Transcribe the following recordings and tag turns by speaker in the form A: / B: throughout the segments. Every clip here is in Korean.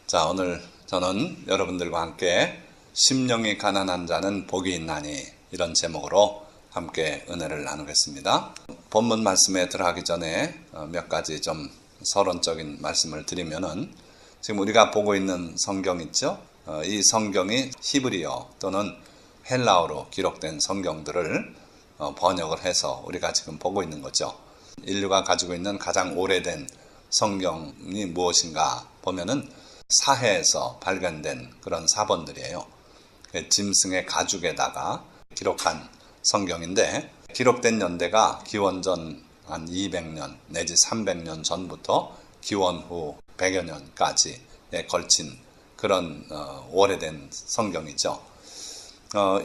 A: 자, 오늘 저는 여러분들과 함께 심령이 가난한 자는 복이 있나니 이런 제목으로 함께 은혜를 나누겠습니다. 본문 말씀에 들어가기 전에 몇 가지 좀 서론적인 말씀을 드리면은 지금 우리가 보고 있는 성경 있죠? 이 성경이 히브리어 또는 헬라어로 기록된 성경들을 번역을 해서 우리가 지금 보고 있는 거죠. 인류가 가지고 있는 가장 오래된 성경이 무엇인가 보면은 사해에서 발견된 그런 사본들이에요. 짐승의 가죽에다가 기록한 성경인데 기록된 연대가 기원전 한 200년 내지 300년 전부터 기원 후 100여 년까지에 걸친 그런 오래된 성경이죠.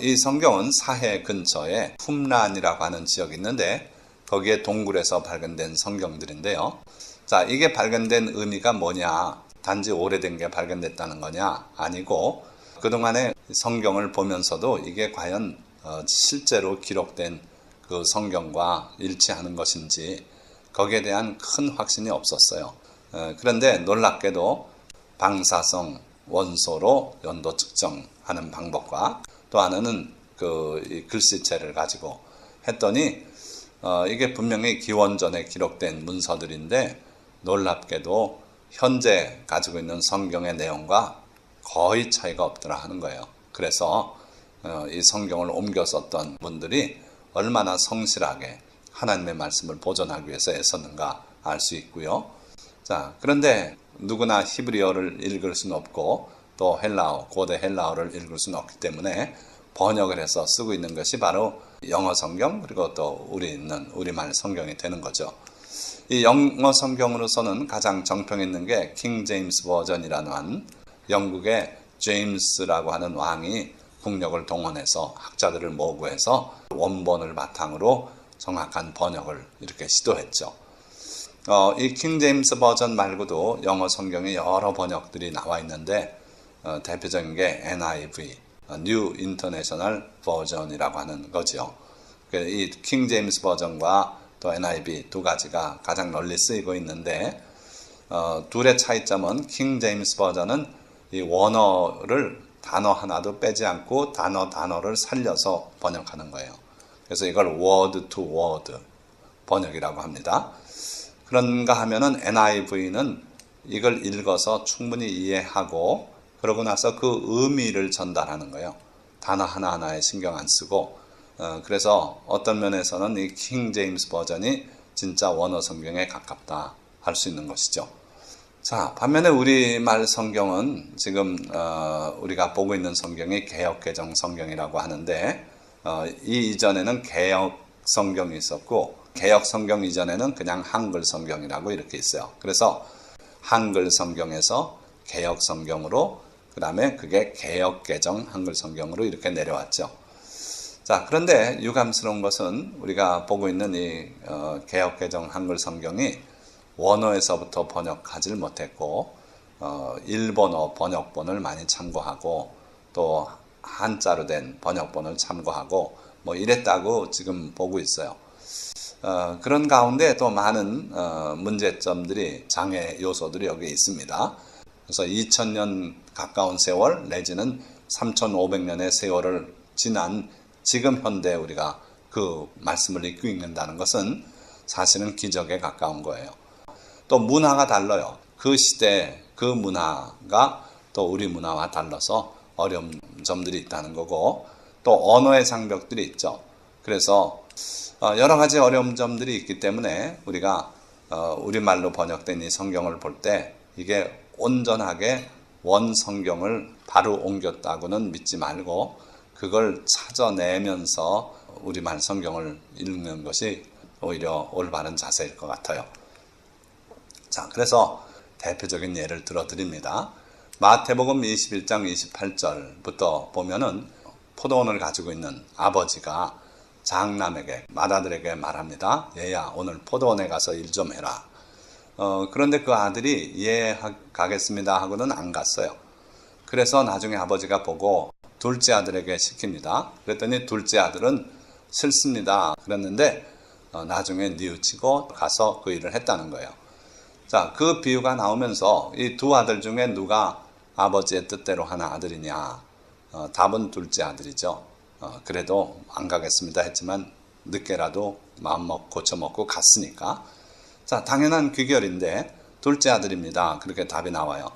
A: 이 성경은 사해 근처에 쿰란이라고 하는 지역이 있는데 거기에 동굴에서 발견된 성경들인데요. 자, 이게 발견된 의미가 뭐냐? 단지 오래된 게 발견됐다는 거냐? 아니고 그동안의 성경을 보면서도 이게 과연 실제로 기록된 그 성경과 일치하는 것인지 거기에 대한 큰 확신이 없었어요. 그런데 놀랍게도 방사성 원소로 연도 측정하는 방법과 또 하나는 그 글씨체를 가지고 했더니 이게 분명히 기원전에 기록된 문서들인데 놀랍게도 현재 가지고 있는 성경의 내용과 거의 차이가 없더라 하는 거예요. 그래서 이 성경을 옮겨 썼던 분들이 얼마나 성실하게 하나님의 말씀을 보존하기 위해서 애썼는가 알 수 있고요. 자, 그런데 누구나 히브리어를 읽을 수는 없고 또 헬라어, 고대 헬라어를 읽을 수는 없기 때문에 번역을 해서 쓰고 있는 것이 바로 영어 성경 그리고 또 우리 있는 우리말 성경이 되는 거죠. 이 영어 성경으로서는 가장 정평 있는 게 킹 제임스 버전이라는 영국의 제임스라고 하는 왕이 국력을 동원해서 학자들을 모으고 해서 원본을 바탕으로 정확한 번역을 이렇게 시도했죠. 이 킹 제임스 버전 말고도 영어 성경에 여러 번역들이 나와 있는데 대표적인 게 NIV, New International Version이라고 하는 거죠. 이 킹 제임스 버전과 또 NIV 두 가지가 가장 널리 쓰이고 있는데 둘의 차이점은 킹 제임스 버전은 이 원어를 단어 하나도 빼지 않고 단어를 살려서 번역하는 거예요. 그래서 이걸 word to word 번역이라고 합니다. 그런가 하면은 NIV는 이걸 읽어서 충분히 이해하고 그러고 나서 그 의미를 전달하는 거예요. 단어 하나하나에 신경 안 쓰고 그래서 어떤 면에서는 이 킹 제임스 버전이 진짜 원어 성경에 가깝다 할 수 있는 것이죠. 자, 반면에 우리말 성경은 지금 우리가 보고 있는 성경이 개역개정 성경이라고 하는데 이 이전에는 개역 성경이 있었고 개역 성경 이전에는 그냥 한글 성경이라고 이렇게 있어요. 그래서 한글 성경에서 개역 성경으로 그 다음에 그게 개역개정 한글 성경으로 이렇게 내려왔죠. 자, 그런데 유감스러운 것은 우리가 보고 있는 이 개역개정 한글 성경이 원어에서부터 번역하지를 못했고 일본어 번역본을 많이 참고하고 또 한자로 된 번역본을 참고하고 뭐 이랬다고 지금 보고 있어요. 그런 가운데 또 많은 문제점들이 장애 요소들이 여기에 있습니다. 그래서 2000년 가까운 세월 내지는 3500년의 세월을 지난 지금 현대 우리가 그 말씀을 읽고 읽는다는 것은 사실은 기적에 가까운 거예요. 또 문화가 달라요. 그 시대 그 문화가 또 우리 문화와 달라서 어려운 점들이 있다는 거고 또 언어의 장벽들이 있죠. 그래서 여러 가지 어려운 점들이 있기 때문에 우리가 우리말로 번역된 이 성경을 볼 때 이게 온전하게 원 성경을 바로 옮겼다고는 믿지 말고 그걸 찾아내면서 우리말 성경을 읽는 것이 오히려 올바른 자세일 것 같아요. 자, 그래서 대표적인 예를 들어드립니다. 마태복음 21장 28절부터 보면은 포도원을 가지고 있는 아버지가 장남에게 맏아들에게 말합니다. 얘야 오늘 포도원에 가서 일 좀 해라. 그런데 그 아들이 예 가겠습니다 하고는 안 갔어요. 그래서 나중에 아버지가 보고 둘째 아들에게 시킵니다. 그랬더니 둘째 아들은 싫습니다 그랬는데 나중에 뉘우치고 가서 그 일을 했다는 거예요. 자, 그 비유가 나오면서 이 두 아들 중에 누가 아버지의 뜻대로 하는 아들이냐? 답은 둘째 아들이죠. 그래도 안 가겠습니다 했지만 늦게라도 마음 고쳐먹고 갔으니까. 자, 당연한 귀결인데 둘째 아들입니다. 그렇게 답이 나와요.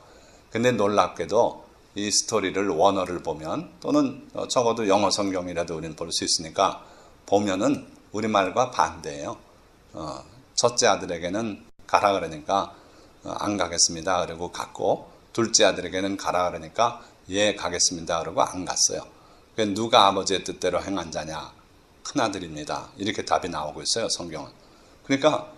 A: 근데 놀랍게도 이 스토리를 원어를 보면 또는 적어도 영어 성경이라도 우리는 볼 수 있으니까 보면은 우리말과 반대예요. 첫째 아들에게는 가라 그러니까 안 가겠습니다 그러고 갔고, 둘째 아들에게는 가라 그러니까 예 가겠습니다 그러고 안 갔어요. 누가 아버지의 뜻대로 행한 자냐? 큰아들입니다. 이렇게 답이 나오고 있어요, 성경은. 그러니까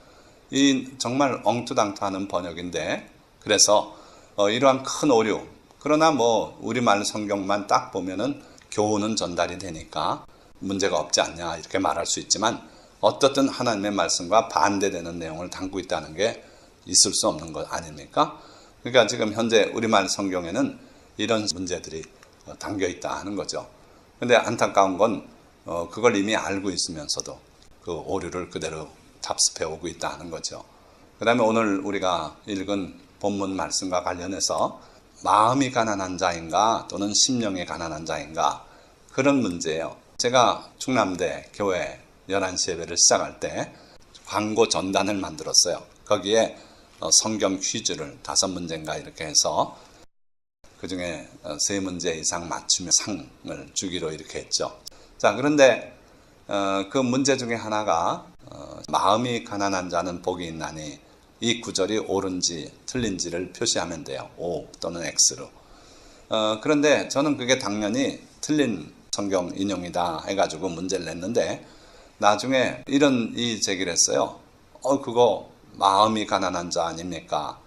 A: 이 정말 엉투당투하는 번역인데, 그래서 이러한 큰 오류, 그러나 뭐 우리말 성경만 딱 보면은 교훈은 전달이 되니까 문제가 없지 않냐 이렇게 말할 수 있지만, 어떻든 하나님의 말씀과 반대되는 내용을 담고 있다는 게 있을 수 없는 것 아닙니까? 그러니까 지금 현재 우리말 성경에는 이런 문제들이 담겨 있다 하는 거죠. 근데 안타까운 건 그걸 이미 알고 있으면서도 그 오류를 그대로 답습해 오고 있다 하는 거죠. 그 다음에 오늘 우리가 읽은 본문 말씀과 관련해서 마음이 가난한 자인가 또는 심령이 가난한 자인가, 그런 문제예요. 제가 충남대 교회 11시 예배를 시작할 때 광고 전단을 만들었어요. 거기에 성경 퀴즈를 5문제인가 이렇게 해서 그 중에 3문제 이상 맞추면 상을 주기로 이렇게 했죠. 자, 그런데 그 문제 중에 하나가 마음이 가난한 자는 복이 있나니, 이 구절이 옳은지 틀린지를 표시하면 돼요. O 또는 X로. 그런데 저는 그게 당연히 틀린 성경 인용이다 해가지고 문제를 냈는데, 나중에 이런 제기를 했어요. 그거 마음이 가난한 자 아닙니까?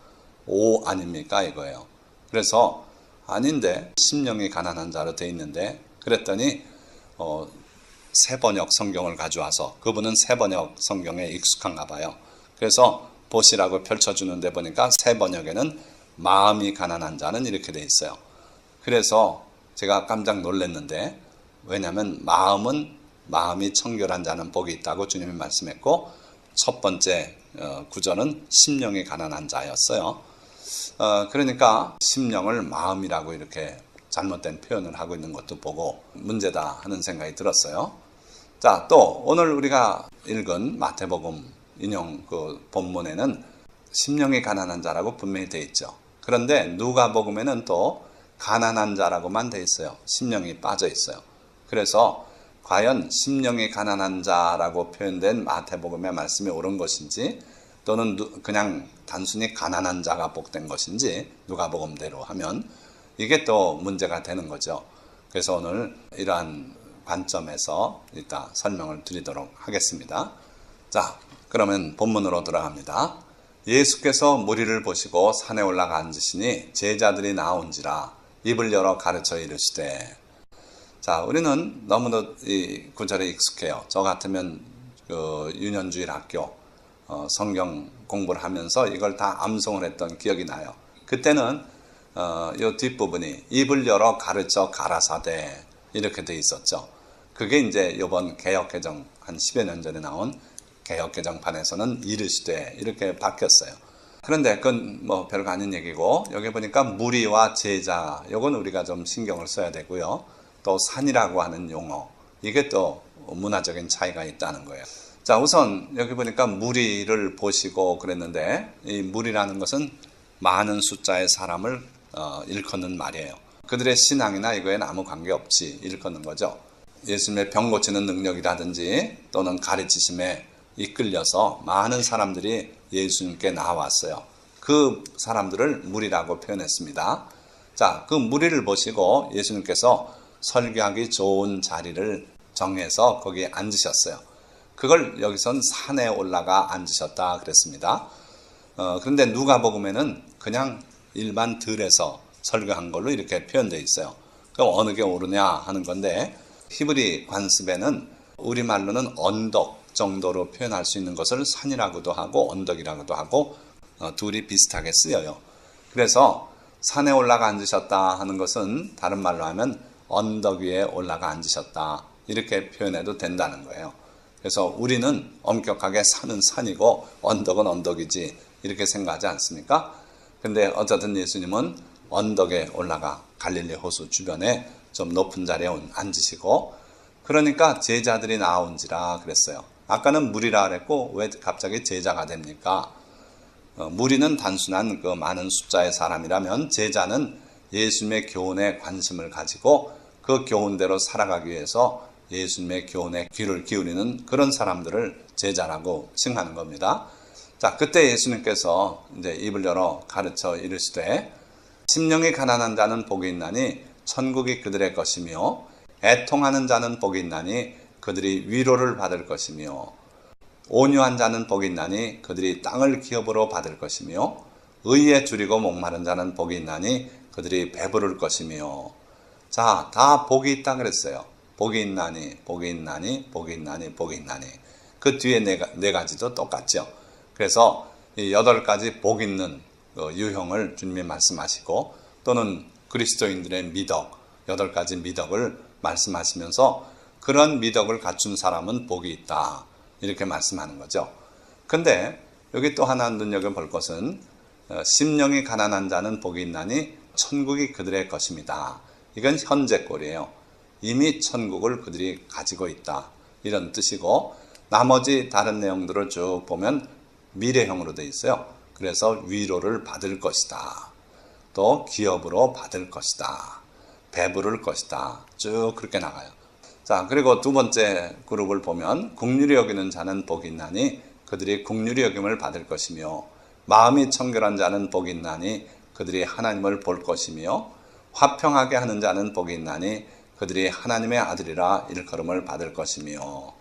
A: O 아닙니까? 이거예요. 그래서 아닌데 심령이 가난한 자로 돼 있는데, 그랬더니 새번역 성경을 가져와서, 그분은 새번역 성경에 익숙한가 봐요. 그래서 보시라고 펼쳐주는데 보니까 새번역에는 마음이 가난한 자는 이렇게 돼 있어요. 그래서 제가 깜짝 놀랐는데, 왜냐하면 마음이 청결한 자는 복이 있다고 주님이 말씀했고, 첫 번째 구절은 심령이 가난한 자였어요. 그러니까 심령을 마음이라고 이렇게 잘못된 표현을 하고 있는 것도 보고 문제다 하는 생각이 들었어요. 자, 또 오늘 우리가 읽은 마태복음 인용 그 본문에는 심령이 가난한 자라고 분명히 되어 있죠. 그런데 누가복음에는 또 가난한 자라고만 되어 있어요. 심령이 빠져 있어요. 그래서 과연 심령이 가난한 자라고 표현된 마태복음의 말씀이 옳은 것인지, 또는 그냥 단순히 가난한 자가 복된 것인지 누가복음대로 하면 이게 또 문제가 되는 거죠. 그래서 오늘 이러한 관점에서 이따 설명을 드리도록 하겠습니다. 자, 그러면 본문으로 돌아갑니다. 예수께서 무리를 보시고 산에 올라가 앉으시니 제자들이 나온지라 입을 열어 가르쳐 이르시되. 자, 우리는 너무도 이 구절에 익숙해요. 저 같으면 그 유년주일 학교 성경 공부를 하면서 이걸 다 암송을 했던 기억이 나요. 그때는 이 뒷부분이 입을 열어 가르쳐 가라사대 이렇게 돼 있었죠. 그게 이제 이번 개역개정 한 10여 년 전에 나온 개역개정판에서는 이르시되 이렇게 바뀌었어요. 그런데 그건 뭐 별거 아닌 얘기고, 여기 보니까 무리와 제자, 이건 우리가 좀 신경을 써야 되고요. 또 산이라고 하는 용어, 이게 또 문화적인 차이가 있다는 거예요. 자, 우선 여기 보니까 무리를 보시고 그랬는데, 이 무리라는 것은 많은 숫자의 사람을 일컫는 말이에요. 그들의 신앙이나 이거에는 아무 관계없이 일컫는 거죠. 예수님의 병 고치는 능력이라든지 또는 가르치심에 이끌려서 많은 사람들이 예수님께 나왔어요. 그 사람들을 무리라고 표현했습니다. 자, 그 무리를 보시고 예수님께서 설교하기 좋은 자리를 정해서 거기에 앉으셨어요. 그걸 여기선 산에 올라가 앉으셨다 그랬습니다. 그런데 누가복음에는 그냥 일반 들에서 설교한 걸로 이렇게 표현되어 있어요. 그럼 어느 게 옳으냐 하는 건데, 히브리 관습에는 우리말로는 언덕 정도로 표현할 수 있는 것을 산이라고도 하고 언덕이라고도 하고 둘이 비슷하게 쓰여요. 그래서 산에 올라가 앉으셨다 하는 것은 다른 말로 하면 언덕 위에 올라가 앉으셨다 이렇게 표현해도 된다는 거예요. 그래서 우리는 엄격하게 산은 산이고 언덕은 언덕이지 이렇게 생각하지 않습니까? 근데 어쨌든 예수님은 언덕에 올라가 갈릴리 호수 주변에 좀 높은 자리에 앉으시고, 그러니까 제자들이 나온지라 그랬어요. 아까는 무리라 그랬고 왜 갑자기 제자가 됩니까? 무리는 단순한 그 많은 숫자의 사람이라면, 제자는 예수님의 교훈에 관심을 가지고 그 교훈대로 살아가기 위해서 예수님의 교훈에 귀를 기울이는 그런 사람들을 제자라고 칭하는 겁니다. 자, 그때 예수님께서 이제 입을 열어 가르쳐 이르시되, 심령이 가난한 자는 복이 있나니 천국이 그들의 것이며, 애통하는 자는 복이 있나니 그들이 위로를 받을 것이며, 온유한 자는 복이 있나니 그들이 땅을 기업으로 받을 것이며, 의에 줄이고 목마른 자는 복이 있나니 그들이 배부를 것이며. 자, 다 복이 있다 그랬어요. 복이 있나니, 복이 있나니, 복이 있나니, 복이 있나니. 그 뒤에 네 가지도 똑같죠. 그래서 이 8가지 복 있는 유형을 주님이 말씀하시고, 또는 그리스도인들의 미덕, 8가지 미덕을 말씀하시면서 그런 미덕을 갖춘 사람은 복이 있다, 이렇게 말씀하는 거죠. 근데 여기 또 하나 눈여겨볼 것은, 심령이 가난한 자는 복이 있나니 천국이 그들의 것입니다. 이건 현재 꼴이에요. 이미 천국을 그들이 가지고 있다, 이런 뜻이고, 나머지 다른 내용들을 쭉 보면 미래형으로 되어 있어요. 그래서 위로를 받을 것이다, 또 기업으로 받을 것이다, 배부를 것이다, 쭉 그렇게 나가요. 자, 그리고 두 번째 그룹을 보면, 긍휼히 여기는 자는 복이 있나니 그들이 긍휼히 여김을 받을 것이며, 마음이 청결한 자는 복이 있나니 그들이 하나님을 볼 것이며, 화평하게 하는 자는 복이 있나니 그들이 하나님의 아들이라 일컬음을 받을 것이며,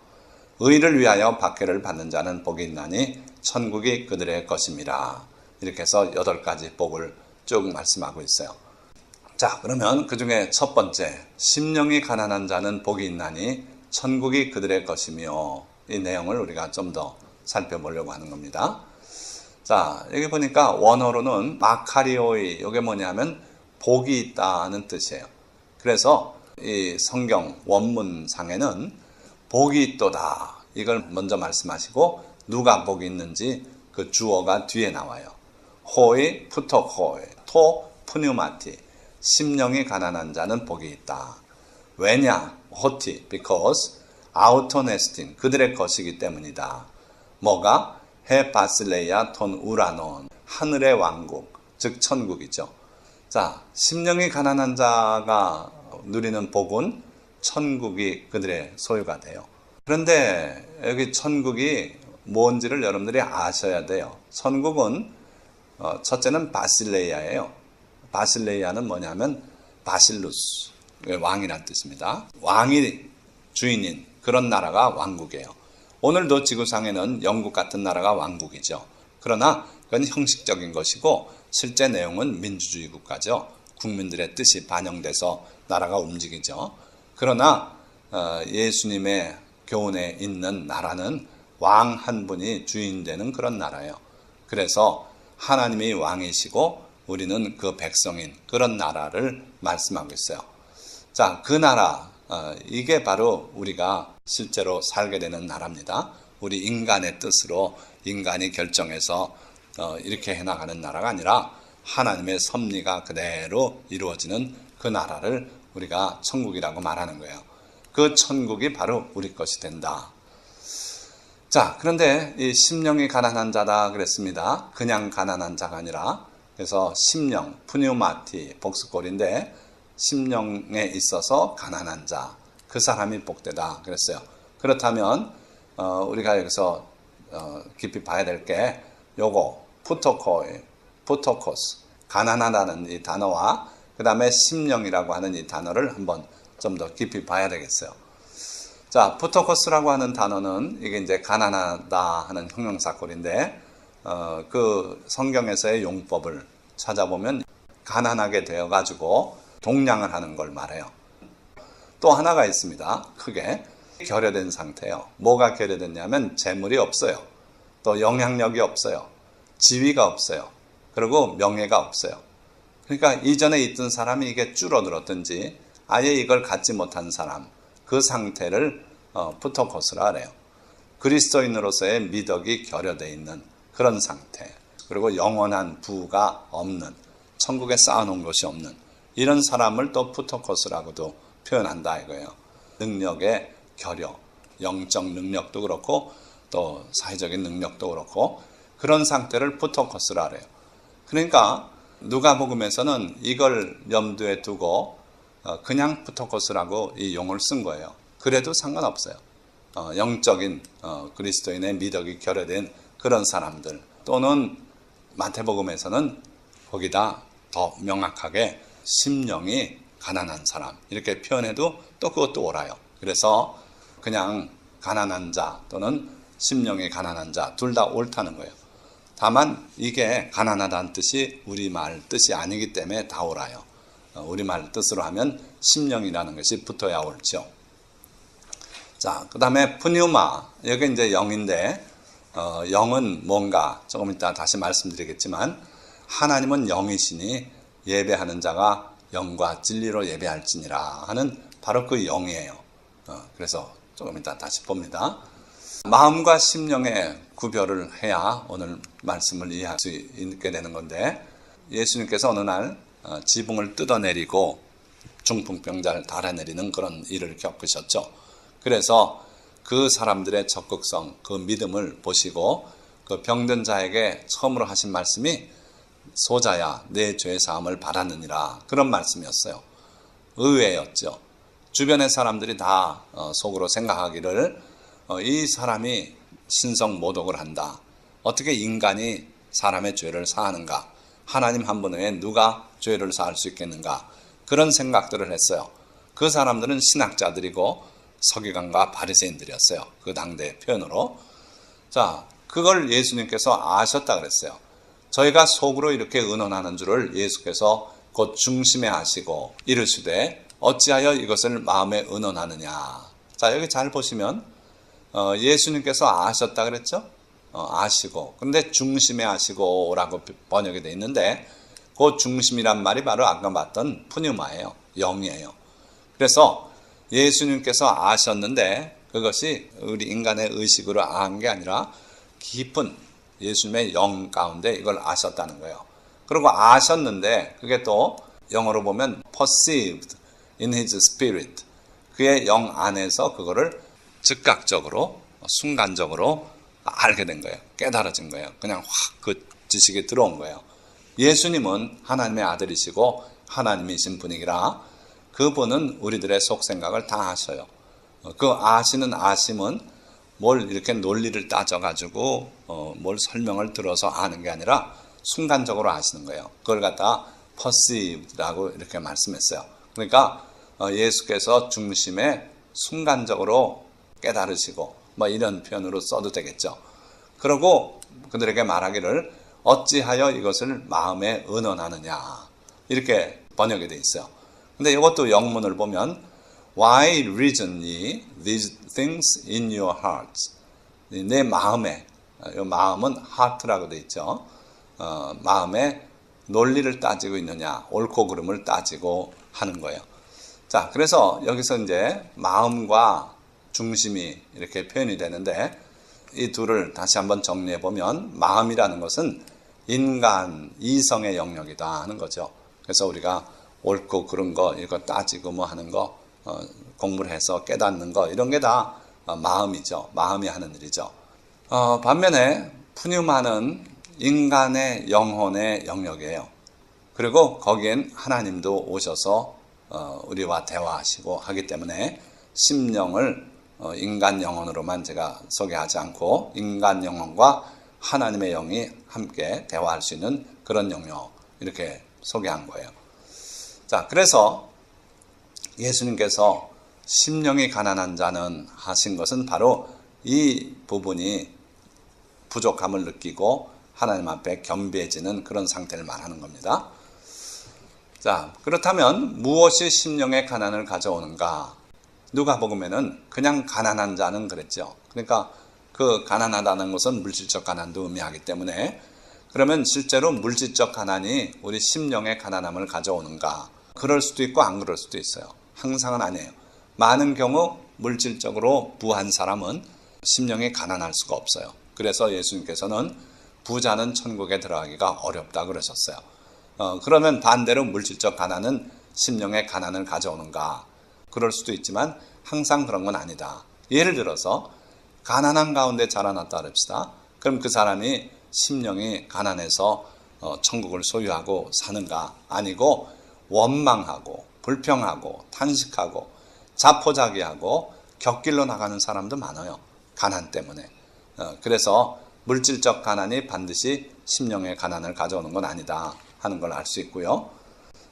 A: 의를 위하여 박해를 받는 자는 복이 있나니 천국이 그들의 것입니다. 이렇게 해서 8가지 복을 쭉 말씀하고 있어요. 자, 그러면 그 중에 첫 번째, 심령이 가난한 자는 복이 있나니 천국이 그들의 것이며, 이 내용을 우리가 좀 더 살펴보려고 하는 겁니다. 자, 여기 보니까 원어로는 마카리오이, 이게 뭐냐면 복이 있다는 뜻이에요. 그래서 이 성경 원문상에는 복이 있도다, 이걸 먼저 말씀하시고, 누가 복이 있는지 그 주어가 뒤에 나와요. 호이 푸토코이 토 푸뉴마티, 심령이 가난한 자는 복이 있다. 왜냐? 호티, because 아우토네스틴, 그들의 것이기 때문이다. 뭐가? 해 바실레이아 톤 우라논, 하늘의 왕국, 즉 천국이죠. 자, 심령이 가난한 자가 누리는 복은 천국이 그들의 소유가 돼요. 그런데 여기 천국이 뭔지를 여러분들이 아셔야 돼요. 천국은 첫째는 바실레이아예요. 바실레이아는 뭐냐면 바실루스, 왕이란 뜻입니다. 왕이 주인인 그런 나라가 왕국이에요. 오늘도 지구상에는 영국 같은 나라가 왕국이죠. 그러나 그건 형식적인 것이고 실제 내용은 민주주의 국가죠. 국민들의 뜻이 반영돼서 나라가 움직이죠. 그러나 예수님의 교훈에 있는 나라는 왕 한 분이 주인 되는 그런 나라예요. 그래서 하나님이 왕이시고 우리는 그 백성인 그런 나라를 말씀하고 있어요. 자, 그 나라, 이게 바로 우리가 실제로 살게 되는 나라입니다. 우리 인간의 뜻으로 인간이 결정해서 이렇게 해나가는 나라가 아니라 하나님의 섭리가 그대로 이루어지는 그 나라를 우리가 천국이라고 말하는 거예요. 그 천국이 바로 우리 것이 된다. 자, 그런데 이 심령이 가난한 자다 그랬습니다. 그냥 가난한 자가 아니라, 그래서 심령, 푸뉴마티, 복수꼴인데 심령에 있어서 가난한 자, 그 사람이 복되다 그랬어요. 그렇다면 우리가 여기서 깊이 봐야 될 게 요거 푸토코스, 가난하다는 이 단어와 그 다음에 심령이라고 하는 이 단어를 한번 좀 더 깊이 봐야 되겠어요. 자, 푸토코스라고 하는 단어는 이게 이제 가난하다 하는 형용사꼴인데, 그 성경에서의 용법을 찾아보면 가난하게 되어가지고 동량을 하는 걸 말해요. 또 하나가 있습니다. 크게 결여된 상태예요. 뭐가 결여됐냐면 재물이 없어요. 또 영향력이 없어요. 지위가 없어요. 그리고 명예가 없어요. 그러니까 이전에 있던 사람이 이게 줄어들었든지 아예 이걸 갖지 못한 사람, 그 상태를 푸토코스라 그래요. 그리스도인으로서의 미덕이 결여되어 있는 그런 상태, 그리고 영원한 부가 없는 천국에 쌓아놓은 것이 없는 이런 사람을 또 푸토코스라고도 표현한다 이거예요. 능력의 결여, 영적 능력도 그렇고 또 사회적인 능력도 그렇고 그런 상태를 푸토코스라 그래요. 그러니까 누가복음에서는 이걸 염두에 두고 그냥 푸토코스라고 이 용어를 쓴 거예요. 그래도 상관없어요. 영적인 그리스도인의 미덕이 결여된 그런 사람들, 또는 마태복음에서는 거기다 더 명확하게 심령이 가난한 사람 이렇게 표현해도 또 그것도 옳아요. 그래서 그냥 가난한 자 또는 심령이 가난한 자 둘 다 옳다는 거예요. 다만 이게 가난하다는 뜻이 우리말 뜻이 아니기 때문에 다 옳아요. 우리말 뜻으로 하면 심령이라는 것이 붙어야 옳죠. 자, 그 다음에 푸뉴마, 여기 이제 영인데 영은 뭔가 조금 이따 다시 말씀드리겠지만 하나님은 영이시니 예배하는 자가 영과 진리로 예배할지니라 하는 바로 그 영이에요. 그래서 조금 이따 다시 봅니다. 마음과 심령의 구별을 해야 오늘 말씀을 이해할 수 있게 되는 건데, 예수님께서 어느 날 지붕을 뜯어내리고 중풍병자를 달아내리는 그런 일을 겪으셨죠. 그래서 그 사람들의 적극성, 그 믿음을 보시고 그 병든 자에게 처음으로 하신 말씀이 소자야 내 죄 사함을 바라느니라, 그런 말씀이었어요. 의외였죠. 주변의 사람들이 다 속으로 생각하기를 이 사람이 신성 모독을 한다. 어떻게 인간이 사람의 죄를 사하는가? 하나님 한 분 외에 누가 죄를 사할 수 있겠는가? 그런 생각들을 했어요. 그 사람들은 신학자들이고 서기관과 바리새인들이었어요. 그 당대 표현으로. 자, 그걸 예수님께서 아셨다 그랬어요. 저희가 속으로 이렇게 의논하는 줄을 예수께서 곧 중심에 하시고 이르시되 어찌하여 이것을 마음에 의논하느냐. 자, 여기 잘 보시면 예수님께서 아셨다 그랬죠? 아시고. 근데 중심에 하시고 라고 번역이 되어 있는데 그 중심이란 말이 바로 아까 봤던 푸뉴마예요. 영이에요. 그래서 예수님께서 아셨는데 그것이 우리 인간의 의식으로 아는 게 아니라 깊은 예수님의 영 가운데 이걸 아셨다는 거예요. 그리고 아셨는데 그게 또 영어로 보면 perceived in his spirit, 그의 영 안에서 그거를 즉각적으로 순간적으로 알게 된 거예요. 깨달아진 거예요. 그냥 확 그 지식이 들어온 거예요. 예수님은 하나님의 아들이시고 하나님이신 분이라 그분은 우리들의 속생각을 다 아셔요. 그 아시는 아심은 뭘 이렇게 논리를 따져가지고 뭘 설명을 들어서 아는 게 아니라 순간적으로 아시는 거예요. 그걸 갖다 perceived라고 이렇게 말씀했어요. 그러니까 예수께서 중심에 순간적으로 깨달으시고 뭐 이런 표현으로 써도 되겠죠. 그러고 그들에게 말하기를 어찌하여 이것을 마음에 의논하느냐, 이렇게 번역이 되어 있어요. 근데 이것도 영문을 보면 Why reason ye these things in your hearts? 내 마음에, 이 마음은 heart라고 되어 있죠. 마음에 논리를 따지고 있느냐, 옳고 그름을 따지고 하는 거예요. 자, 그래서 여기서 이제 마음과 중심이 이렇게 표현이 되는데 이 둘을 다시 한번 정리해 보면 마음이라는 것은 인간 이성의 영역이다 하는 거죠. 그래서 우리가 옳고 그른 거 이거 따지고 뭐 하는 거 공부를 해서 깨닫는 거 이런 게 다 마음이죠. 마음이 하는 일이죠. 반면에 푸뉴마는 인간의 영혼의 영역이에요. 그리고 거기엔 하나님도 오셔서 우리와 대화하시고 하기 때문에 심령을 인간 영혼으로만 제가 소개하지 않고 인간 영혼과 하나님의 영이 함께 대화할 수 있는 그런 영역 이렇게 소개한 거예요. 자, 그래서 예수님께서 심령이 가난한 자는 하신 것은 바로 이 부분이 부족함을 느끼고 하나님 앞에 겸비해지는 그런 상태를 말하는 겁니다. 자, 그렇다면 무엇이 심령의 가난을 가져오는가? 누가복음에는 그냥 가난한 자는 그랬죠. 그러니까 그 가난하다는 것은 물질적 가난도 의미하기 때문에 그러면 실제로 물질적 가난이 우리 심령의 가난함을 가져오는가? 그럴 수도 있고 안 그럴 수도 있어요. 항상은 아니에요. 많은 경우 물질적으로 부한 사람은 심령이 가난할 수가 없어요. 그래서 예수님께서는 부자는 천국에 들어가기가 어렵다 그러셨어요. 그러면 반대로 물질적 가난은 심령의 가난을 가져오는가? 그럴 수도 있지만 항상 그런 건 아니다. 예를 들어서 가난한 가운데 자라났다 그럽시다. 그럼 그 사람이 심령이 가난해서 천국을 소유하고 사는가? 아니고 원망하고 불평하고 탄식하고 자포자기하고 곁길로 나가는 사람도 많아요. 가난 때문에. 그래서 물질적 가난이 반드시 심령의 가난을 가져오는 건 아니다 하는 걸 알 수 있고요.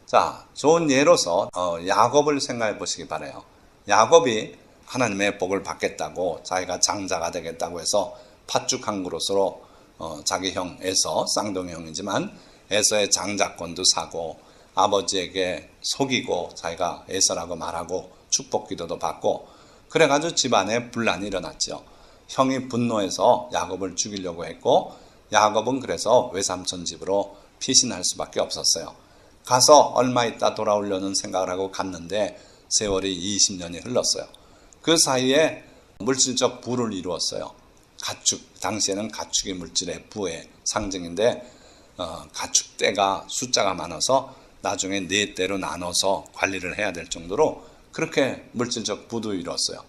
A: 자, 좋은 예로서 야곱을 생각해 보시기 바라요. 야곱이 하나님의 복을 받겠다고 자기가 장자가 되겠다고 해서 팥죽 한 그릇으로 자기 형 에서, 쌍둥이 형이지만 에서의 장자권도 사고 아버지에게 속이고 자기가 에서라고 말하고 축복 기도도 받고 그래가지고 집안에 분란이 일어났죠. 형이 분노해서 야곱을 죽이려고 했고 야곱은 그래서 외삼촌 집으로 피신할 수밖에 없었어요. 가서 얼마 있다 돌아오려는 생각을 하고 갔는데 세월이 20년이 흘렀어요. 그 사이에 물질적 부를 이루었어요. 가축, 당시에는 가축이 물질의 부의 상징인데 가축 떼가 숫자가 많아서 나중에 4떼로 나눠서 관리를 해야 될 정도로 그렇게 물질적 부도 이뤘어요.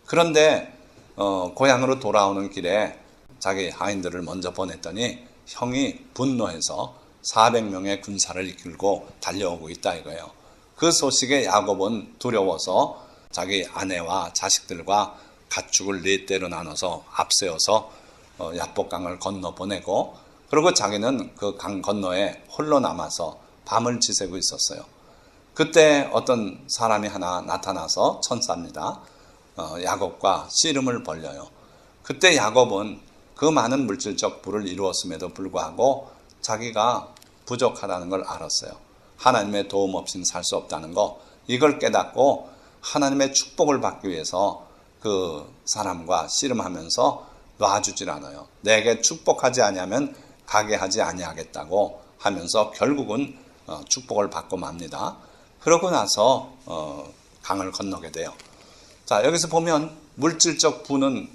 A: 그런데 고향으로 돌아오는 길에 자기 하인들을 먼저 보냈더니 형이 분노해서 400명의 군사를 이끌고 달려오고 있다 이거예요. 그 소식에 야곱은 두려워서 자기 아내와 자식들과 가축을 4떼로 나눠서 앞세워서 야복강을 건너 보내고 그리고 자기는 그 강 건너에 홀로 남아서 밤을 지새고 있었어요. 그때 어떤 사람이 하나 나타나서 천사입니다. 야곱과 씨름을 벌려요. 그때 야곱은 그 많은 물질적 부를 이루었음에도 불구하고 자기가 부족하다는 걸 알았어요. 하나님의 도움 없이는 살 수 없다는 거, 이걸 깨닫고 하나님의 축복을 받기 위해서 그 사람과 씨름하면서 놔주질 않아요. 내게 축복하지 아니하면 가게 하지 아니하겠다고 하면서 결국은 축복을 받고 맙니다. 그러고 나서 강을 건너게 돼요. 자, 여기서 보면 물질적 부는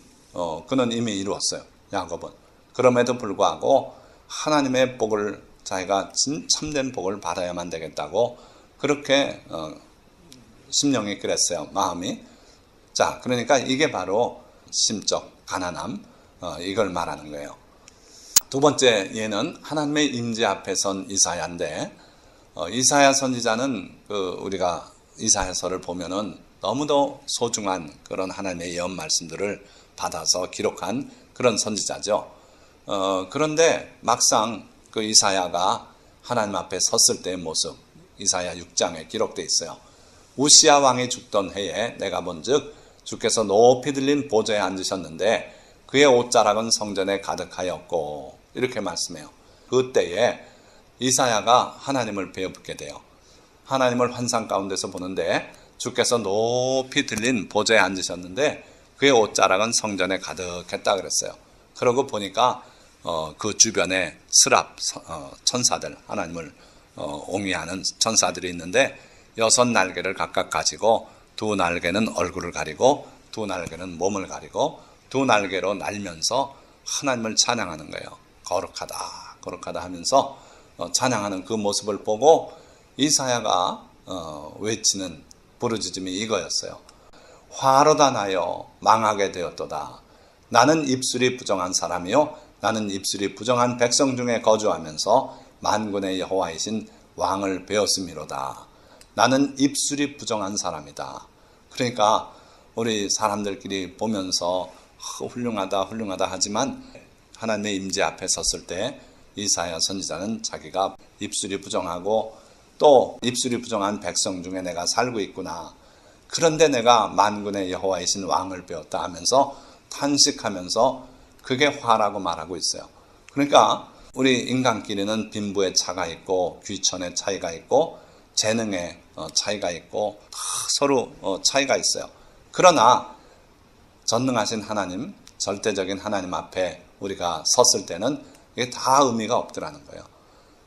A: 그는 이미 이루었어요. 야곱은. 그럼에도 불구하고 하나님의 복을 자기가 참된 복을 받아야만 되겠다고 그렇게 심령이 그랬어요. 마음이. 자, 그러니까 이게 바로 심적 가난함, 이걸 말하는 거예요. 두 번째 예는 하나님의 임재 앞에 선 이사야인데 이사야 선지자는 우리가 이사야서를 보면은 너무도 소중한 그런 하나님의 예언 말씀들을 받아서 기록한 그런 선지자죠. 그런데 막상 그 이사야가 하나님 앞에 섰을 때의 모습, 이사야 6장에 기록되어 있어요. 우시야 왕이 죽던 해에 내가 본즉 주께서 높이 들린 보좌에 앉으셨는데 그의 옷자락은 성전에 가득하였고 이렇게 말씀해요. 그때에 이사야가 하나님을 배워보게 돼요. 하나님을 환상 가운데서 보는데 주께서 높이 들린 보좌에 앉으셨는데 그의 옷자락은 성전에 가득했다 그랬어요. 그러고 보니까 그 주변에 스랍 천사들, 하나님을 옹이하는 천사들이 있는데 6날개를 각각 가지고 2날개는 얼굴을 가리고 2날개는 몸을 가리고 2날개로 날면서 하나님을 찬양하는 거예요. 거룩하다 거룩하다 하면서 찬양하는 그 모습을 보고 이사야가 외치는 부르짖음이 이거였어요. 화로다 나여 망하게 되었도다. 나는 입술이 부정한 사람이요 나는 입술이 부정한 백성 중에 거주하면서 만군의 여호와이신 왕을 배웠음이로다. 나는 입술이 부정한 사람이다. 그러니까 우리 사람들끼리 보면서 훌륭하다 훌륭하다 하지만 하나님의 임재 앞에 섰을 때 이사야 선지자는 자기가 입술이 부정하고 또 입술이 부정한 백성 중에 내가 살고 있구나. 그런데 내가 만군의 여호와이신 왕을 배웠다 하면서 탄식하면서 그게 화라고 말하고 있어요. 그러니까 우리 인간끼리는 빈부의 차가 있고 귀천의 차이가 있고 재능의 차이가 있고 서로 차이가 있어요. 그러나 전능하신 하나님, 절대적인 하나님 앞에 우리가 섰을 때는 이게 다 의미가 없더라는 거예요.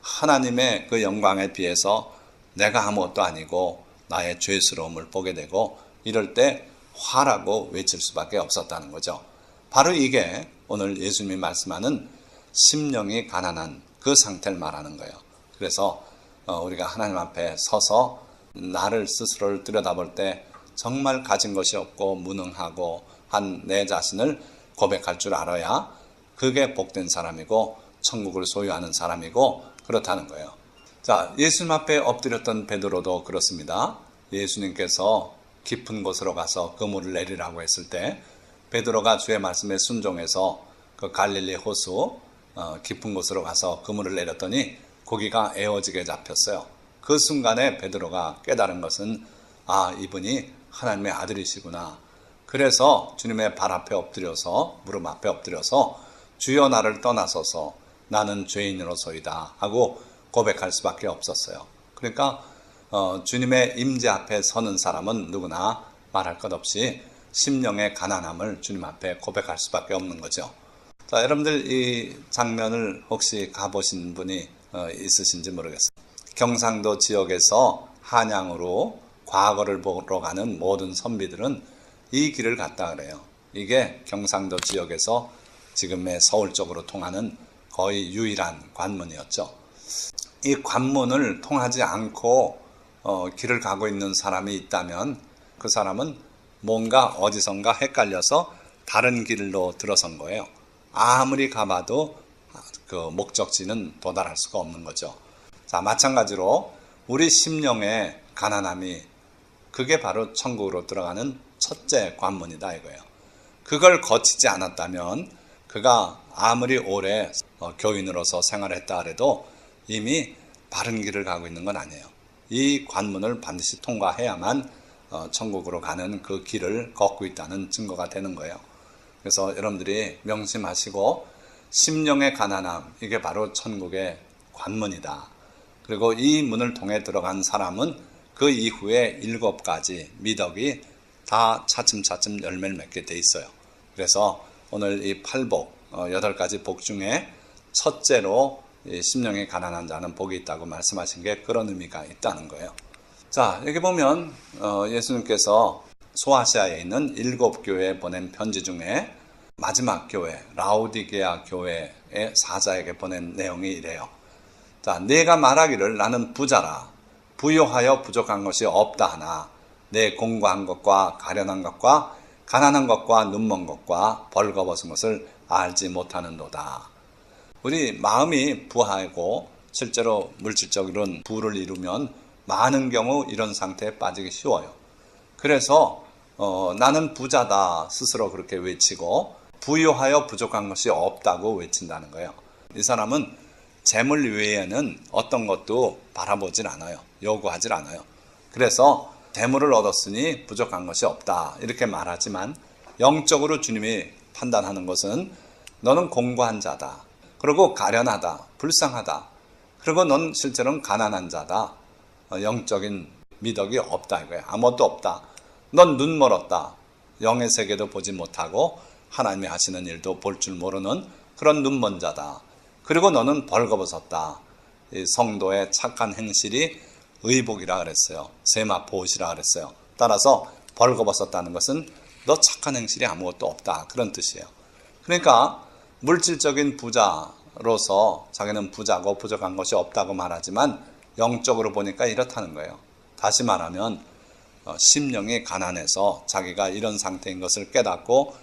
A: 하나님의 그 영광에 비해서 내가 아무것도 아니고 나의 죄스러움을 보게 되고 이럴 때 화라고 외칠 수밖에 없었다는 거죠. 바로 이게 오늘 예수님이 말씀하는 심령이 가난한 그 상태를 말하는 거예요. 그래서 우리가 하나님 앞에 서서 나를 스스로를 들여다볼 때 정말 가진 것이 없고 무능하고 한 내 자신을 고백할 줄 알아야 그게 복된 사람이고 천국을 소유하는 사람이고 그렇다는 거예요. 자, 예수님 앞에 엎드렸던 베드로도 그렇습니다. 예수님께서 깊은 곳으로 가서 그물을 내리라고 했을 때 베드로가 주의 말씀에 순종해서 그 갈릴리 호수 깊은 곳으로 가서 그물을 내렸더니 고기가 에어지게 잡혔어요. 그 순간에 베드로가 깨달은 것은 이분이 하나님의 아들이시구나. 그래서 주님의 발 앞에 엎드려서 무릎 앞에 엎드려서 주여 나를 떠나소서 나는 죄인으로소이다 하고 고백할 수밖에 없었어요. 그러니까 주님의 임재 앞에 서는 사람은 누구나 말할 것 없이 심령의 가난함을 주님 앞에 고백할 수밖에 없는 거죠. 자, 여러분들 이 장면을 혹시 가보신 분이 있으신지 모르겠어요. 경상도 지역에서 한양으로 과거를 보러 가는 모든 선비들은 이 길을 갔다 그래요. 이게 경상도 지역에서 지금의 서울 쪽으로 통하는 거의 유일한 관문이었죠. 이 관문을 통하지 않고 길을 가고 있는 사람이 있다면 그 사람은 뭔가 어디선가 헷갈려서 다른 길로 들어선 거예요. 아무리 가봐도 그 목적지는 도달할 수가 없는 거죠. 자, 마찬가지로 우리 심령의 가난함이 그게 바로 천국으로 들어가는 첫째 관문이다 이거예요. 그걸 거치지 않았다면 그가 아무리 오래 교인으로서 생활했다 하래도 이미 바른 길을 가고 있는 건 아니에요. 이 관문을 반드시 통과해야만 천국으로 가는 그 길을 걷고 있다는 증거가 되는 거예요. 그래서 여러분들이 명심하시고 심령의 가난함, 이게 바로 천국의 관문이다. 그리고 이 문을 통해 들어간 사람은 그 이후에 7가지 미덕이 다 차츰차츰 열매를 맺게 돼 있어요. 그래서 오늘 이 8복, 8가지 복 중에 첫째로 심령이 가난한 자는 복이 있다고 말씀하신 게 그런 의미가 있다는 거예요. 자, 여기 보면 예수님께서 소아시아에 있는 7교회에 보낸 편지 중에 마지막 교회, 라오디게아 교회의 사자에게 보낸 내용이 이래요. 자, 네가 말하기를 나는 부자라 부요하여 부족한 것이 없다 하나 내 공고한 것과 가련한 것과 가난한 것과 눈먼 것과 벌거벗은 것을 알지 못하는도다. 우리 마음이 부하고 실제로 물질적으로는 부를 이루면 많은 경우 이런 상태에 빠지기 쉬워요. 그래서 나는 부자다 스스로 그렇게 외치고 부유하여 부족한 것이 없다고 외친다는 거예요. 이 사람은 재물 외에는 어떤 것도 바라보질 않아요. 요구하질 않아요. 그래서 재물을 얻었으니 부족한 것이 없다 이렇게 말하지만 영적으로 주님이 판단하는 것은 너는 공고한 자다. 그리고 가련하다. 불쌍하다. 그리고 넌 실제로는 가난한 자다. 영적인 미덕이 없다 이거예요. 아무것도 없다. 넌 눈 멀었다. 영의 세계도 보지 못하고 하나님이 하시는 일도 볼 줄 모르는 그런 눈먼 자다. 그리고 너는 벌거벗었다. 이 성도의 착한 행실이 의복이라 그랬어요. 세마포옷이라 그랬어요. 따라서 벌거벗었다는 것은 너 착한 행실이 아무것도 없다 그런 뜻이에요. 그러니까 물질적인 부자로서 자기는 부자고 부족한 것이 없다고 말하지만 영적으로 보니까 이렇다는 거예요. 다시 말하면 심령이 가난해서 자기가 이런 상태인 것을 깨닫고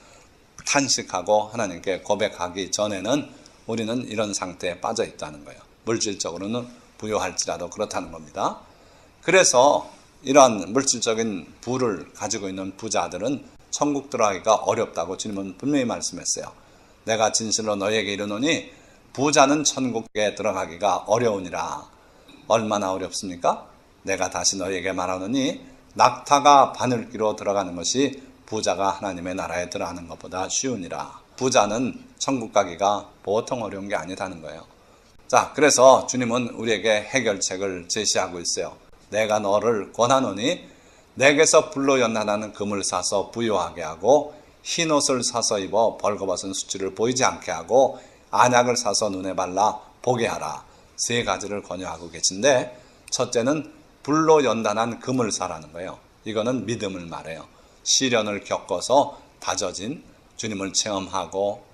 A: 탄식하고 하나님께 고백하기 전에는 우리는 이런 상태에 빠져 있다는 거예요. 물질적으로는 부유할지라도 그렇다는 겁니다. 그래서 이러한 물질적인 부를 가지고 있는 부자들은 천국 들어가기가 어렵다고 주님은 분명히 말씀했어요. 내가 진실로 너희에게 이르노니 부자는 천국에 들어가기가 어려우니라. 얼마나 어렵습니까? 내가 다시 너희에게 말하노니 낙타가 바늘기로 들어가는 것이 부자가 하나님의 나라에 들어가는 것보다 쉬우니라. 부자는 천국 가기가 보통 어려운 게 아니다는 거예요. 자, 그래서 주님은 우리에게 해결책을 제시하고 있어요. 내가 너를 권하노니 내게서 불로 연단하는 금을 사서 부요하게 하고 흰옷을 사서 입어 벌거벗은 수치를 보이지 않게 하고 안약을 사서 눈에 발라 보게 하라. 3가지를 권유하고 계신데 첫째는 불로 연단한 금을 사라는 거예요. 이거는 믿음을 말해요. 시련을 겪어서 다져진 주님을 체험하고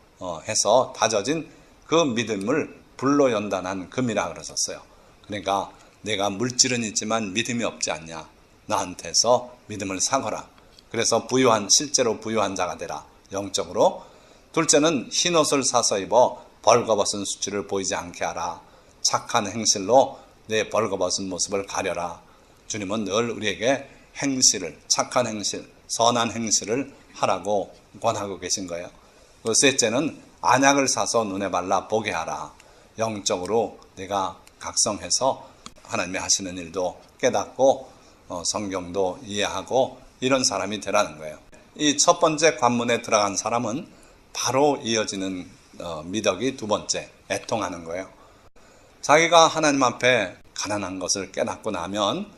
A: 해서 다져진 그 믿음을 불로 연단한 금이라 그러셨어요. 그러니까 내가 물질은 있지만 믿음이 없지 않냐. 나한테서 믿음을 사거라. 그래서 실제로 부유한 자가 되라. 영적으로. 둘째는 흰옷을 사서 입어 벌거벗은 수치를 보이지 않게 하라. 착한 행실로 내 벌거벗은 모습을 가려라. 주님은 늘 우리에게 행실을, 착한 행실, 선한 행실을 하라고 권하고 계신 거예요. 셋째는 안약을 사서 눈에 발라 보게 하라. 영적으로 내가 각성해서 하나님이 하시는 일도 깨닫고 성경도 이해하고 이런 사람이 되라는 거예요. 이 첫 번째 관문에 들어간 사람은 바로 이어지는 미덕이 두 번째, 애통하는 거예요. 자기가 하나님 앞에 가난한 것을 깨닫고 나면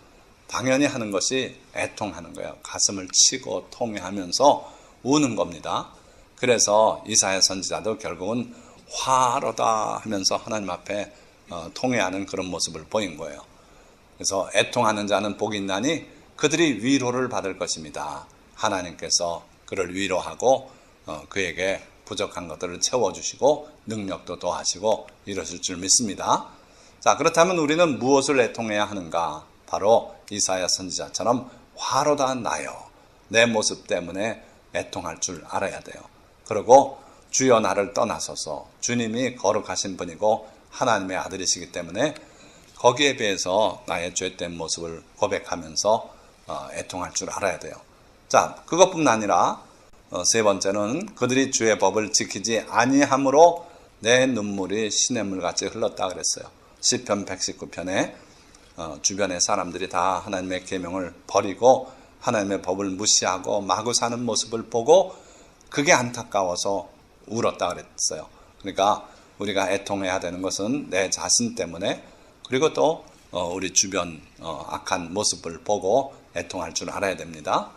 A: 당연히 하는 것이 애통하는 거예요. 가슴을 치고 통회하면서 우는 겁니다. 그래서 이사야 선지자도 결국은 화로다 하면서 하나님 앞에 통회하는 그런 모습을 보인 거예요. 그래서 애통하는 자는 복이 있나니 그들이 위로를 받을 것입니다. 하나님께서 그를 위로하고 그에게 부족한 것들을 채워주시고 능력도 더하시고 이러실 줄 믿습니다. 자, 그렇다면 우리는 무엇을 애통해야 하는가? 바로 이사야 선지자처럼 화로다 나여 내 모습 때문에 애통할 줄 알아야 돼요. 그리고 주여 나를 떠나소서. 주님이 거룩하신 분이고 하나님의 아들이시기 때문에 거기에 비해서 나의 죄된 모습을 고백하면서 애통할 줄 알아야 돼요. 자, 그것뿐 아니라 세 번째는 그들이 주의 법을 지키지 아니함으로 내 눈물이 시냇물같이 흘렀다 그랬어요. 시편 119편에 주변의 사람들이 다 하나님의 계명을 버리고 하나님의 법을 무시하고 마구 사는 모습을 보고 그게 안타까워서 울었다 그랬어요. 그러니까 우리가 애통해야 되는 것은 내 자신 때문에 그리고 또 우리 주변 악한 모습을 보고 애통할 줄 알아야 됩니다.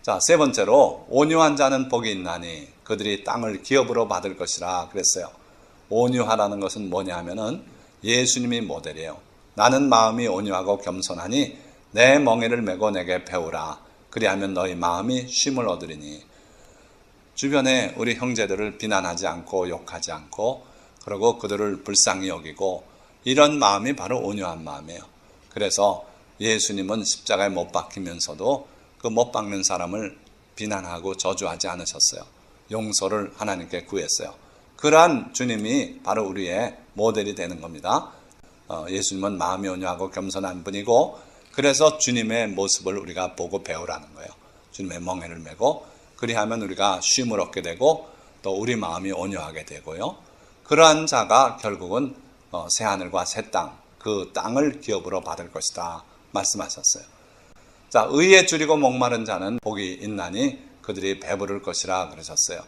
A: 자, 세 번째로 온유한 자는 복이 있나니 그들이 땅을 기업으로 받을 것이라 그랬어요. 온유하라는 것은 뭐냐 하면은 예수님이 모델이에요. 나는 마음이 온유하고 겸손하니 내 멍에를 메고 내게 배우라. 그리하면 너희 마음이 쉼을 얻으리니. 주변에 우리 형제들을 비난하지 않고 욕하지 않고 그리고 그들을 불쌍히 여기고 이런 마음이 바로 온유한 마음이에요. 그래서 예수님은 십자가에 못 박히면서도 그 못 박는 사람을 비난하고 저주하지 않으셨어요. 용서를 하나님께 구했어요. 그러한 주님이 바로 우리의 모델이 되는 겁니다. 예수님은 마음이 온유하고 겸손한 분이고 그래서 주님의 모습을 우리가 보고 배우라는 거예요. 주님의 멍에를 메고 그리하면 우리가 쉼을 얻게 되고 또 우리 마음이 온유하게 되고요. 그러한 자가 결국은 새하늘과 새 땅, 그 땅을 기업으로 받을 것이다 말씀하셨어요. 자, 의에 줄이고 목마른 자는 복이 있나니 그들이 배부를 것이라 그러셨어요.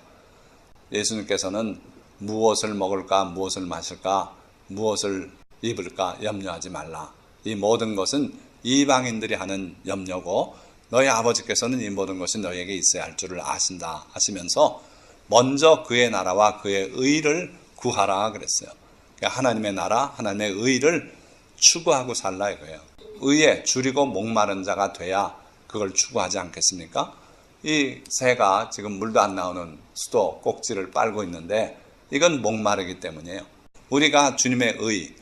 A: 예수님께서는 무엇을 먹을까, 무엇을 마실까, 무엇을 입을까 염려하지 말라. 이 모든 것은 이방인들이 하는 염려고 너희 아버지께서는 이 모든 것이 너희에게 있어야 할 줄을 아신다 하시면서 먼저 그의 나라와 그의 의를 구하라 그랬어요. 그러니까 하나님의 나라, 하나님의 의를 추구하고 살라 이거예요. 의에 줄이고 목마른 자가 돼야 그걸 추구하지 않겠습니까? 이 새가 지금 물도 안 나오는 수도 꼭지를 빨고 있는데 이건 목마르기 때문이에요. 우리가 주님의 의,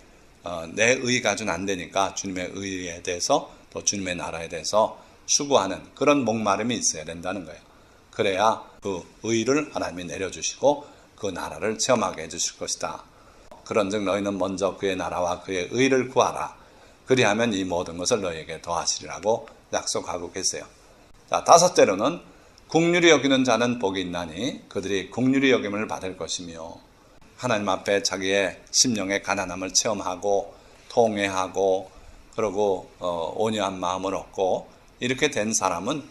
A: 내 의 가지고는 안 되니까 주님의 의에 대해서 또 주님의 나라에 대해서 추구하는 그런 목마름이 있어야 된다는 거예요. 그래야 그 의를 하나님이 내려주시고 그 나라를 체험하게 해주실 것이다. 그런즉 너희는 먼저 그의 나라와 그의 의를 구하라. 그리하면 이 모든 것을 너희에게 더하시리라고 약속하고 계세요. 자, 다섯째로는 긍휼히 여기는 자는 복이 있나니 그들이 긍휼히 여김을 받을 것이며 하나님 앞에 자기의 심령의 가난함을 체험하고 통회하고 그리고 온유한 마음을 얻고 이렇게 된 사람은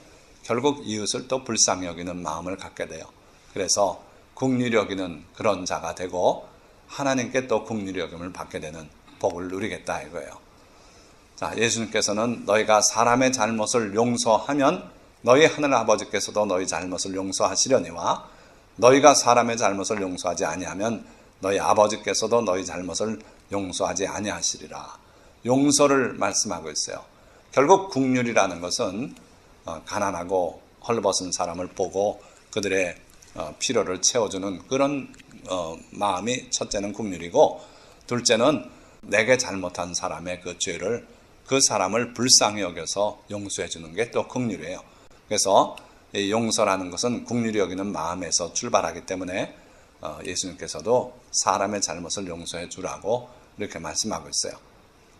A: 결국 이웃을 또 불쌍히 여기는 마음을 갖게 돼요. 그래서 긍휼히 여기는 그런 자가 되고 하나님께 또 긍휼히 여김을 받게 되는 복을 누리겠다 이거예요. 자, 예수님께서는 너희가 사람의 잘못을 용서하면 너희 하늘 아버지께서도 너희 잘못을 용서하시려니와 너희가 사람의 잘못을 용서하지 아니하면 너희 아버지께서도 너희 잘못을 용서하지 아니하시리라. 용서를 말씀하고 있어요. 결국 긍휼이라는 것은 가난하고 헐벗은 사람을 보고 그들의 필요를 채워주는 그런 마음이 첫째는 긍휼이고 둘째는 내게 잘못한 사람의 그 죄를 그 사람을 불쌍히 여겨서 용서해 주는 게 또 긍휼이에요. 그래서 이 용서라는 것은 긍휼히 여기는 마음에서 출발하기 때문에 예수님께서도 사람의 잘못을 용서해 주라고 이렇게 말씀하고 있어요.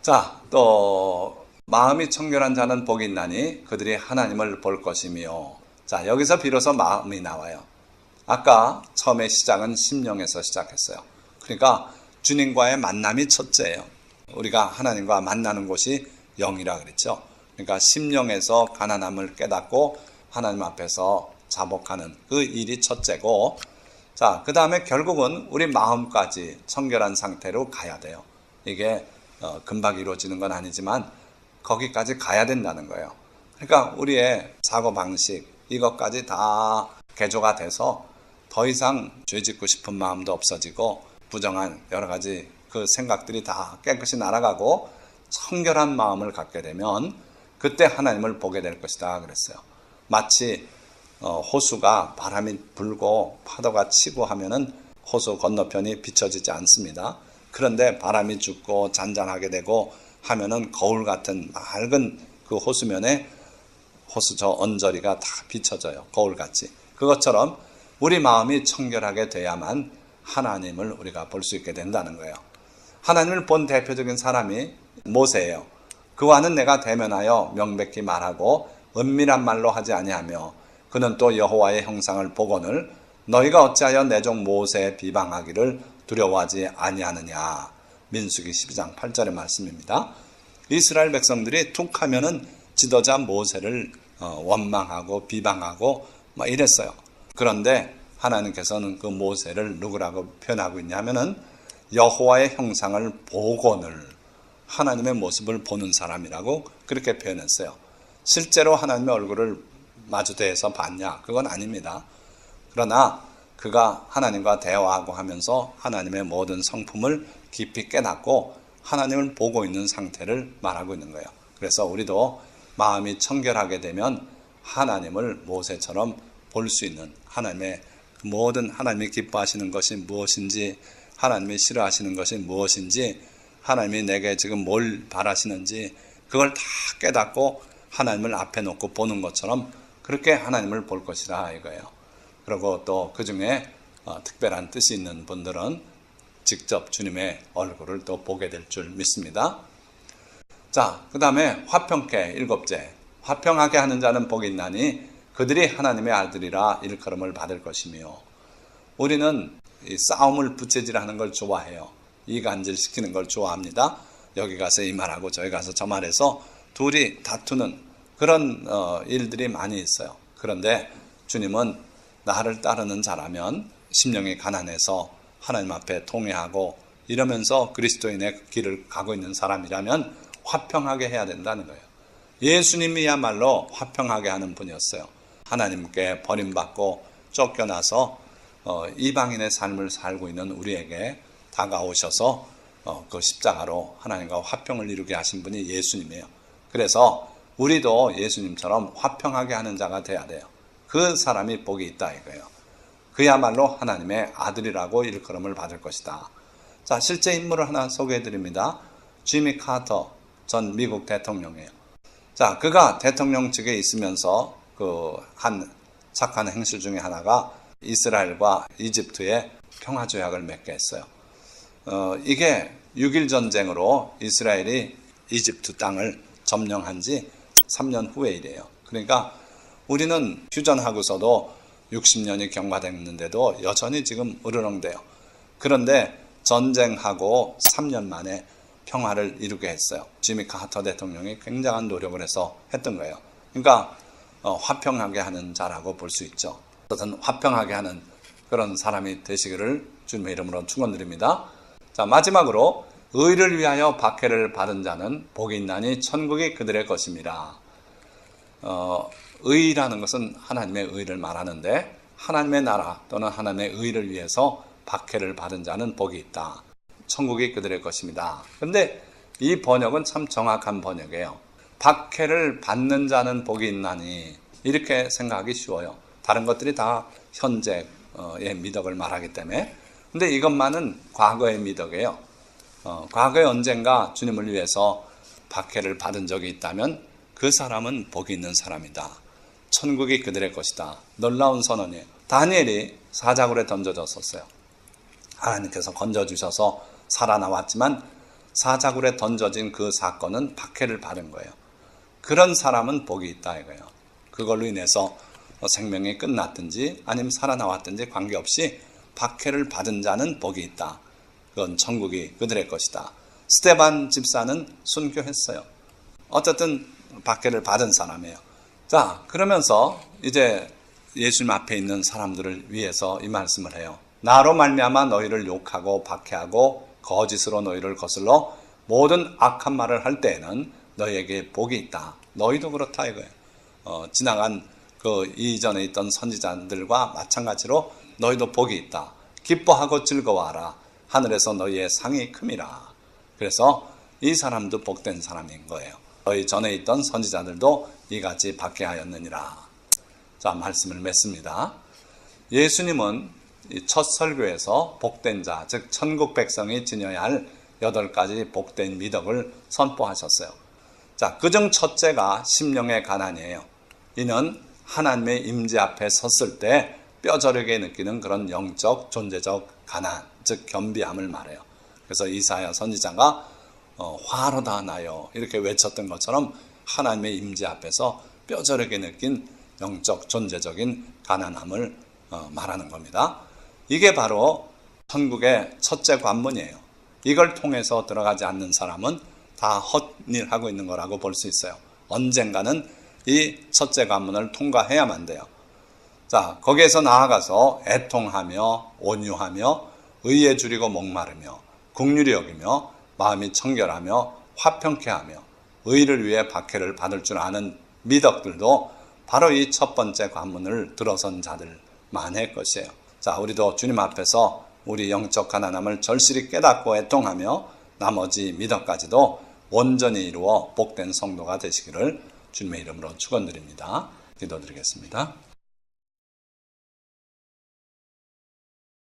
A: 자, 또 마음이 청결한 자는 복이 있나니 그들이 하나님을 볼 것이며. 자, 여기서 비로소 마음이 나와요. 아까 처음에 시작은 심령에서 시작했어요. 그러니까 주님과의 만남이 첫째예요. 우리가 하나님과 만나는 곳이 영이라 그랬죠. 그러니까 심령에서 가난함을 깨닫고 하나님 앞에서 자복하는 그 일이 첫째고, 자, 그 다음에 결국은 우리 마음까지 청결한 상태로 가야 돼요. 이게 금방 이루어지는 건 아니지만 거기까지 가야 된다는 거예요. 그러니까 우리의 사고방식 이것까지 다 개조가 돼서 더 이상 죄 짓고 싶은 마음도 없어지고 부정한 여러 가지 그 생각들이 다 깨끗이 날아가고 청결한 마음을 갖게 되면 그때 하나님을 보게 될 것이다 그랬어요. 마치 호수가 바람이 불고 파도가 치고 하면은 호수 건너편이 비춰지지 않습니다. 그런데 바람이 죽고 잔잔하게 되고 하면은 거울 같은 맑은 그 호수면에 호수 저 언저리가 다 비춰져요. 거울같이. 그것처럼 우리 마음이 청결하게 돼야만 하나님을 우리가 볼 수 있게 된다는 거예요. 하나님을 본 대표적인 사람이 모세예요. 그와는 내가 대면하여 명백히 말하고 은밀한 말로 하지 아니하며 그는 또 여호와의 형상을 보거늘 너희가 어찌하여 내 종 모세에 비방하기를 두려워하지 아니하느냐. 민수기 12장 8절의 말씀입니다. 이스라엘 백성들이 툭 하면은 지도자 모세를 원망하고 비방하고 막 이랬어요. 그런데 하나님께서는 그 모세를 누구라고 표현하고 있냐면은 여호와의 형상을 보거늘 하나님의 모습을 보는 사람이라고 그렇게 표현했어요. 실제로 하나님의 얼굴을 마주대해서 봤냐? 그건 아닙니다. 그러나 그가 하나님과 대화하고 하면서 하나님의 모든 성품을 깊이 깨닫고 하나님을 보고 있는 상태를 말하고 있는 거예요. 그래서 우리도 마음이 청결하게 되면 하나님을 모세처럼 볼 수 있는 하나님의 모든 하나님이 기뻐하시는 것이 무엇인지 하나님이 싫어하시는 것이 무엇인지 하나님이 내게 지금 뭘 바라시는지 그걸 다 깨닫고 하나님을 앞에 놓고 보는 것처럼 그렇게 하나님을 볼 것이라 이거예요. 그리고 또 그 중에 특별한 뜻이 있는 분들은 직접 주님의 얼굴을 또 보게 될 줄 믿습니다. 자, 그 다음에 화평케 일곱째. 화평하게 하는 자는 복이 있나니 그들이 하나님의 아들이라 일컬음을 받을 것이며. 우리는 이 싸움을 부채질하는 걸 좋아해요. 이간질시키는 걸 좋아합니다. 여기 가서 이 말하고 저기 가서 저 말해서 둘이 다투는 그런 일들이 많이 있어요. 그런데 주님은 나를 따르는 자라면 심령이 가난해서 하나님 앞에 통회하고 이러면서 그리스도인의 길을 가고 있는 사람이라면 화평하게 해야 된다는 거예요. 예수님이야말로 화평하게 하는 분이었어요. 하나님께 버림받고 쫓겨나서 이방인의 삶을 살고 있는 우리에게 다가오셔서 그 십자가로 하나님과 화평을 이루게 하신 분이 예수님이에요. 그래서 우리도 예수님처럼 화평하게 하는 자가 돼야 돼요. 그 사람이 복이 있다 이거예요. 그야말로 하나님의 아들이라고 일컬음을 받을 것이다. 자, 실제 인물을 하나 소개해 드립니다. 지미 카터 전 미국 대통령이에요. 자, 그가 대통령직에 있으면서 그 한 착한 행실 중에 하나가 이스라엘과 이집트의 평화조약을 맺게 했어요. 이게 6.1 전쟁으로 이스라엘이 이집트 땅을 점령한 지 3년 후의 일이에요. 그러니까 우리는 휴전하고서도 60년이 경과됐는데도 여전히 지금 으르렁대요. 그런데 전쟁하고 3년 만에 평화를 이루게 했어요. 지미 카터 대통령이 굉장한 노력을 해서 했던 거예요. 그러니까 화평하게 하는 자라고 볼 수 있죠. 어떤 화평하게 하는 그런 사람이 되시기를 주님의 이름으로 축원드립니다. 자, 마지막으로 의를 위하여 박해를 받은 자는 복이 있나니 천국이 그들의 것입니다. 의라는 것은 하나님의 의를 말하는데 하나님의 나라 또는 하나님의 의를 위해서 박해를 받은 자는 복이 있다. 천국이 그들의 것입니다. 그런데 이 번역은 참 정확한 번역이에요. 박해를 받는 자는 복이 있나니 이렇게 생각하기 쉬워요. 다른 것들이 다 현재의 미덕을 말하기 때문에. 근데 이것만은 과거의 미덕이에요. 과거에 언젠가 주님을 위해서 박해를 받은 적이 있다면 그 사람은 복이 있는 사람이다. 천국이 그들의 것이다. 놀라운 선언이에요. 다니엘이 사자굴에 던져졌었어요. 하나님께서 건져주셔서 살아나왔지만 사자굴에 던져진 그 사건은 박해를 받은 거예요. 그런 사람은 복이 있다 이거예요. 그걸로 인해서 생명이 끝났든지 아니면 살아나왔든지 관계없이 박해를 받은 자는 복이 있다. 그건 천국이 그들의 것이다. 스데반 집사는 순교했어요. 어쨌든 박해를 받은 사람이에요. 자, 그러면서 이제 예수님 앞에 있는 사람들을 위해서 이 말씀을 해요. 나로 말미암아 너희를 욕하고 박해하고 거짓으로 너희를 거슬러 모든 악한 말을 할 때에는 너희에게 복이 있다. 너희도 그렇다 이거예요. 지나간 그 이전에 있던 선지자들과 마찬가지로 너희도 복이 있다. 기뻐하고 즐거워하라. 하늘에서 너희의 상이 큼이라. 그래서 이 사람도 복된 사람인 거예요. 너희 전에 있던 선지자들도 이같이 박해하였느니라. 자, 말씀을 맺습니다. 예수님은 첫 설교에서 복된 자, 즉 천국 백성이 지녀야 할 8가지 복된 미덕을 선포하셨어요. 자, 그중 첫째가 심령의 가난이에요. 이는 하나님의 임재 앞에 섰을 때 뼈저리게 느끼는 그런 영적, 존재적 가난, 즉 겸비함을 말해요. 그래서 이사야 선지자가 화로다 나요 이렇게 외쳤던 것처럼 하나님의 임재 앞에서 뼈저리게 느낀 영적, 존재적인 가난함을 말하는 겁니다. 이게 바로 천국의 첫째 관문이에요. 이걸 통해서 들어가지 않는 사람은 다 헛일하고 있는 거라고 볼 수 있어요. 언젠가는 이 첫째 관문을 통과해야만 돼요. 자, 거기에서 나아가서 애통하며 온유하며 의에 줄이고 목마르며 긍휼히 여기며 마음이 청결하며 화평케 하며 의를 위해 박해를 받을 줄 아는 미덕들도 바로 이 첫 번째 관문을 들어선 자들만의 것이에요. 자, 우리도 주님 앞에서 우리 영적 가난함을 절실히 깨닫고 애통하며 나머지 미덕까지도 온전히 이루어 복된 성도가 되시기를 주님의 이름으로 축원드립니다. 기도드리겠습니다.